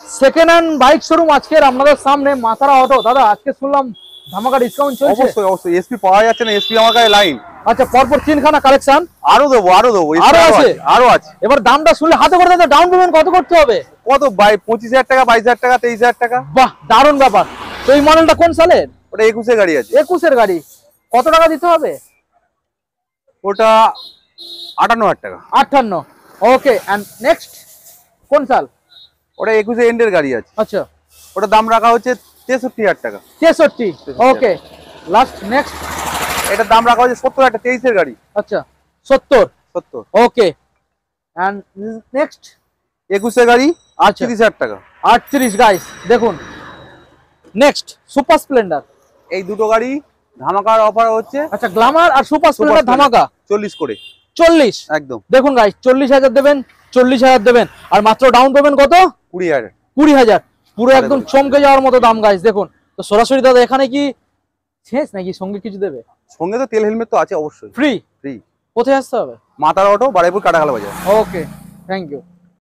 Second hand bike showroom আজকের আপনাদের সামনে মাতারা অটো। দাদা আজকে শুনলাম ধামাকা ডিসকাউন্ট চলছে। অবশ্যই অবশ্যই, এসপি পাওয়া যাচ্ছে না, এসপি আমার কাছে লাইন। আচ্ছা, পরপর তিনখানা কালেকশন আরো দেবো আরো আছে। আরো আছে। এবার দামটা শুনলে হাতে করে দাদা, ডাউন পেমেন্ট কত করতে হবে? কত 25,000 টাকা, 22,000 টাকা, 23,000 টাকা। বাহ, দারুণ ব্যাপার। তো এই মডেলটা কোন সালের? ওটা 21 গাড়ি আছে। 21 গাড়ি। কত টাকা দিতে হবে? ওটা 58,000 টাকা। 58। ওকে, এন্ড নেক্সট কোন সাল? ওটা 21 এন্ডের গাড়ি আছে। আচ্ছা, ওটা দাম রাখা হচ্ছে 63,000 টাকা। 63। ওকে, লাস্ট নেক্সট। এটার দাম রাখা হচ্ছে 70,000 টাকা, 23 এর গাড়ি। আচ্ছা, 70। ওকে, এন্ড নেক্সট 21 গাড়ি, আচ্ছা 30,000 টাকা। 38 গাইস দেখুন। Next super Splendor. এই দুটো গাড়ি ধামাকার অফার হচ্ছে। আচ্ছা, গ্ল্যামার আর সুপার স্প্লেন্ডার ধামাকা 40 করে। 40 একদম। দেখুন গাইস, 40,000 দেবেন, 40,000 দেবেন, আর মাত্র ডাউন পেমেন্ট কত? 20,000। 20,000। পুরো একদম চমকে যাওয়ার মতো দাম গাইস দেখুন। তো সরাসরি দাদা এখানে কি শেষ নাকি সঙ্গে কিছু দেবে? সঙ্গে তো তেল হেলমেট তো আছে অবশ্যই। ফ্রি। ফ্রি। কোথায় আসতে হবে? মাতারা অটো, বারাইপুর, কাটাখাল বাজার। ওকে, থ্যাংক ইউ।